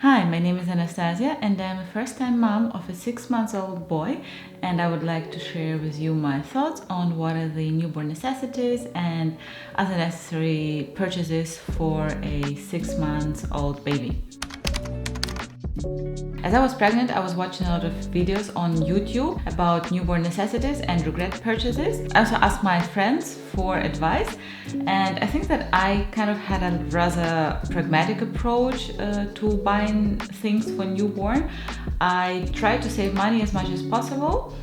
Hi, my name is Anastasia and I'm a first-time mom of a 6-month-old boy, and I would like to share with you my thoughts on what are the newborn necessities and other necessary purchases for a 6-month-old baby. As I was pregnant, I was watching a lot of videos on YouTube about newborn necessities and regret purchases. I also asked my friends for advice, and I think that I kind of had a rather pragmatic approach to buying things for newborn. I tried to save money as much as possible,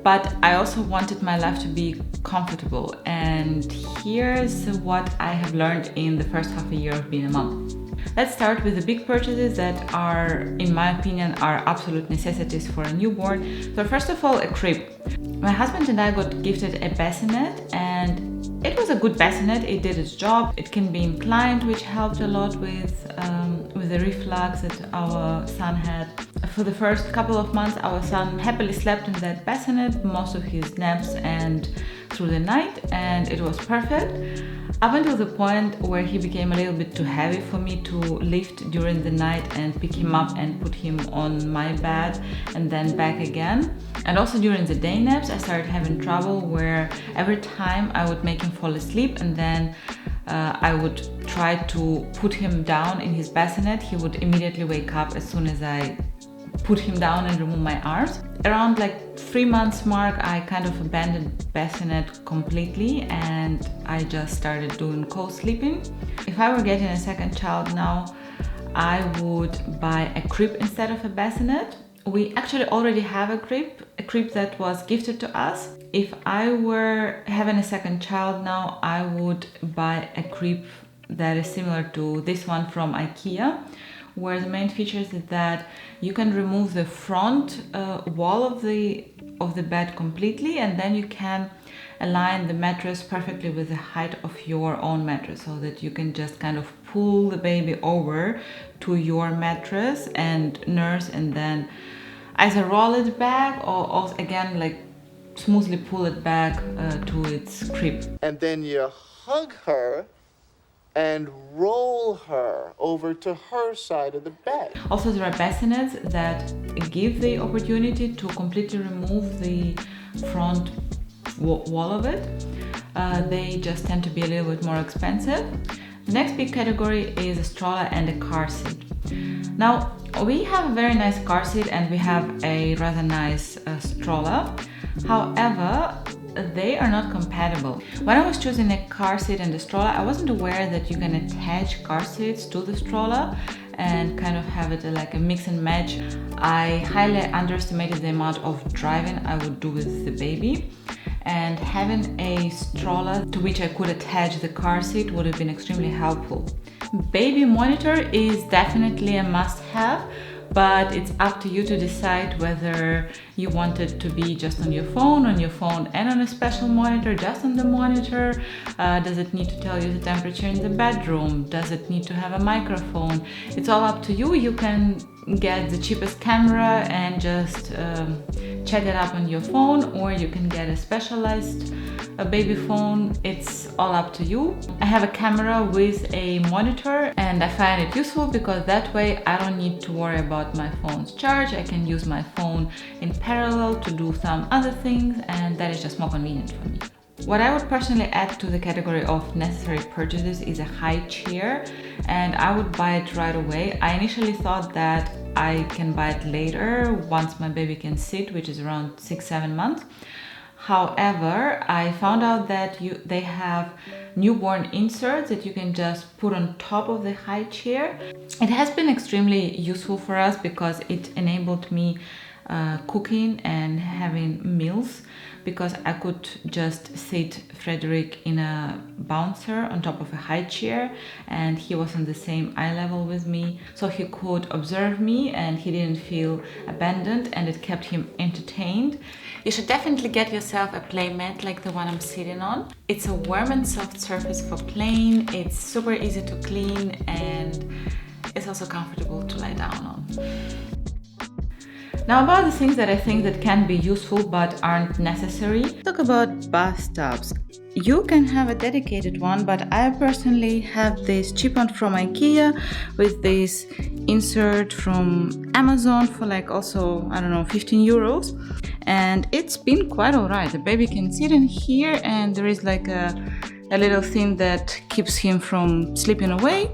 but I also wanted my life to be comfortable. And here's what I have learned in the first half a year of being a mom. Let's start with the big purchases that are, in my opinion, are absolute necessities for a newborn. So first of all, a crib. My husband and I got gifted a bassinet, and it was a good bassinet. It did its job. It can be inclined, which helped a lot with the reflux that our son had. For the first couple of months, our son happily slept in that bassinet most of his naps and through the night, and it was perfect. Up until the point where he became a little bit too heavy for me to lift during the night and pick him up and put him on my bed and then back again. And also during the day naps, I started having trouble where every time I would make him fall asleep and then I would try to put him down in his bassinet, he would immediately wake up as soon as I put him down and remove my arms. Around like 3 months mark, I kind of abandoned bassinet completely and I just started doing co-sleeping. If I were getting a second child now, I would buy a crib instead of a bassinet. We actually already have a crib that was gifted to us. If I were having a second child now, I would buy a crib that is similar to this one from IKEA, where the main features is that you can remove the front wall of the bed completely, and then you can align the mattress perfectly with the height of your own mattress, so that you can just kind of pull the baby over to your mattress and nurse, and then either roll it back or again like smoothly pull it back to its crib. And then you hug her and roll her over to her side of the bed. Also, there are bassinets that give the opportunity to completely remove the front wall of it. They just tend to be a little bit more expensive. The next big category is a stroller and a car seat. Now, we have a very nice car seat and we have a rather nice stroller. However, they are not compatible. When I was choosing a car seat and a stroller, I wasn't aware that you can attach car seats to the stroller and kind of have it like a mix and match. I highly underestimated the amount of driving I would do with the baby, and having a stroller to which I could attach the car seat would have been extremely helpful. Baby monitor is definitely a must-have, but it's up to you to decide whether you want it to be just on your phone and on a special monitor, just on the monitor. Does it need to tell you the temperature in the bedroom? Does it need to have a microphone? It's all up to you. You can get the cheapest camera and just check it up on your phone, or you can get a specialized Babyphone. It's all up to you. I have a camera with a monitor and I find it useful because that way I don't need to worry about my phone's charge. I can use my phone in parallel to do some other things, and that is just more convenient for me. What I would personally add to the category of necessary purchases is a high chair, and I would buy it right away. I initially thought that I can buy it later once my baby can sit, which is around 6-7 months. However, I found out that they have newborn inserts that you can just put on top of the high chair. It has been extremely useful for us because it enabled me cooking and having meals, because I could just sit Frederick in a bouncer on top of a high chair, and he was on the same eye level with me, so he could observe me and he didn't feel abandoned, and it kept him entertained. You should definitely get yourself a play mat like the one I'm sitting on. It's a warm and soft surface for playing, it's super easy to clean, and it's also comfortable to lie down on. Now about the things that I think that can be useful but aren't necessary. Talk about bathtubs. You can have a dedicated one, but I personally have this cheap one from IKEA with this insert from Amazon for like also, I don't know, 15 euros. And it's been quite alright. The baby can sit in here and there is like a little thing that keeps him from slipping away.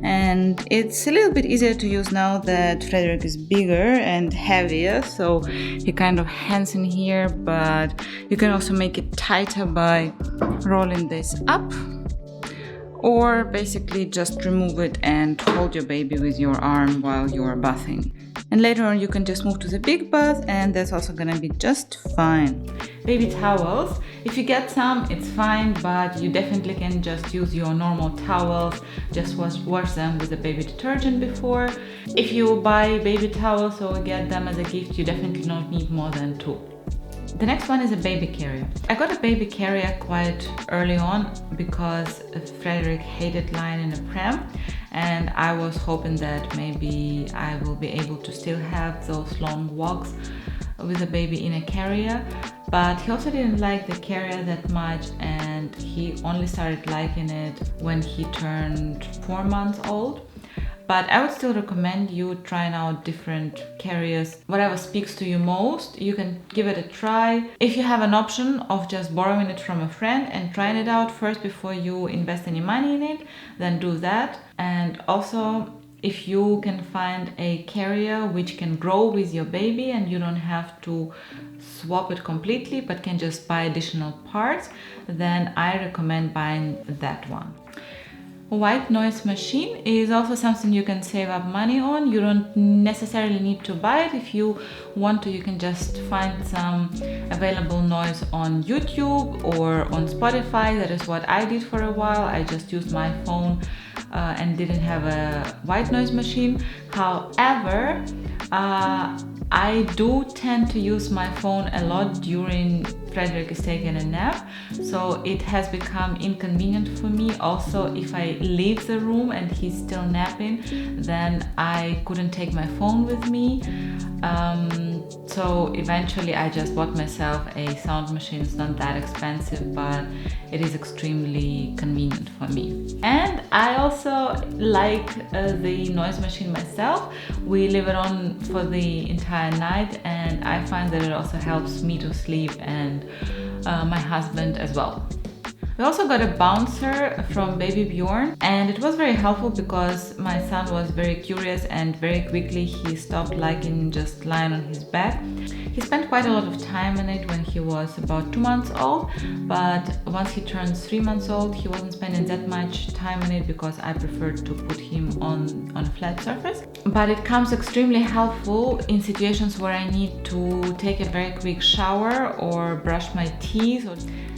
And it's a little bit easier to use now that Frederick is bigger and heavier, so he kind of hangs in here, but you can also make it tighter by rolling this up, or basically just remove it and hold your baby with your arm while you are bathing. And later on you can just move to the big bath and that's also gonna be just fine. Baby towels, if you get some, it's fine, but you definitely can just use your normal towels, just wash them with the baby detergent before. If you buy baby towels or get them as a gift, you definitely don't need more than 2. The next one is a baby carrier. I got a baby carrier quite early on because Frederick hated lying in a pram, and I was hoping that maybe I will be able to still have those long walks with a baby in a carrier. But he also didn't like the carrier that much, and he only started liking it when he turned 4 months old. But I would still recommend you trying out different carriers. Whatever speaks to you most, you can give it a try. If you have an option of just borrowing it from a friend and trying it out first before you invest any money in it, then do that. And also, if you can find a carrier which can grow with your baby and you don't have to swap it completely but can just buy additional parts, then I recommend buying that one. A white noise machine is also something you can save up money on. You don't necessarily need to buy it. If you want to, you can just find some available noise on YouTube or on Spotify. That is what I did for a while. I just used my phone and didn't have a white noise machine. However, I do tend to use my phone a lot during Frederick is taking a nap, so it has become inconvenient for me. Also, if I leave the room and he's still napping, then I couldn't take my phone with me. So eventually I just bought myself a sound machine. It's not that expensive, but it is extremely convenient for me. And I also like the noise machine myself. We leave it on for the entire night, and I find that it also helps me to sleep and my husband as well. We also got a bouncer from Baby Bjorn, and it was very helpful because my son was very curious and very quickly he stopped liking just lying on his back. He spent quite a lot of time in it when he was about 2 months old, but once he turned 3 months old, he wasn't spending that much time in it because I preferred to put him on a flat surface. But it comes extremely helpful in situations where I need to take a very quick shower or brush my teeth.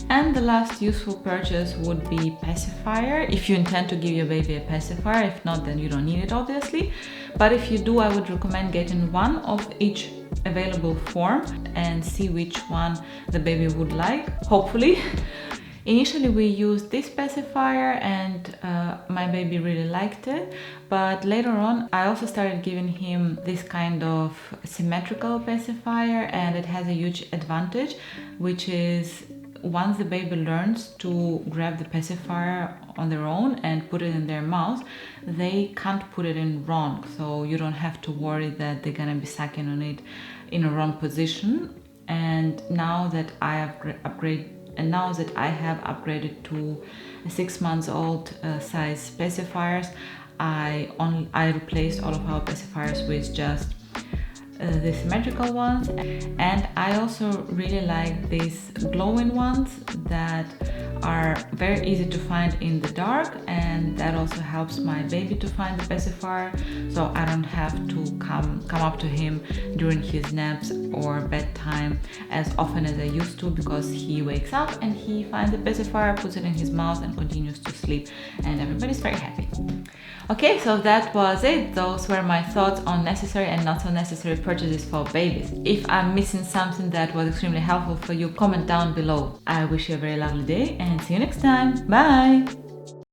And the last useful purchase would be Pacifier, if you intend to give your baby a pacifier. If not, then you don't need it, obviously. But if you do, I would recommend getting one of each available form and see which one the baby would like, hopefully. Initially we used this pacifier and my baby really liked it, but later on I also started giving him this kind of symmetrical pacifier, and it has a huge advantage, which is once the baby learns to grab the pacifier on their own and put it in their mouth, they can't put it in wrong, so you don't have to worry that they're gonna be sucking on it in a wrong position. And now that I have upgraded to a 6 months old size pacifiers, I replaced all of our pacifiers with just the symmetrical ones. And I also really like these glowing ones that are very easy to find in the dark, and that also helps my baby to find the pacifier, so I don't have to come up to him during his naps or bedtime as often as I used to, because he wakes up and he finds the pacifier, puts it in his mouth and continues to sleep, and everybody's very happy. Okay, so that was it. Those were my thoughts on necessary and not so necessary purchases for babies. If I'm missing something that was extremely helpful for you, comment down below. I wish you a very lovely day and see you next time. Bye!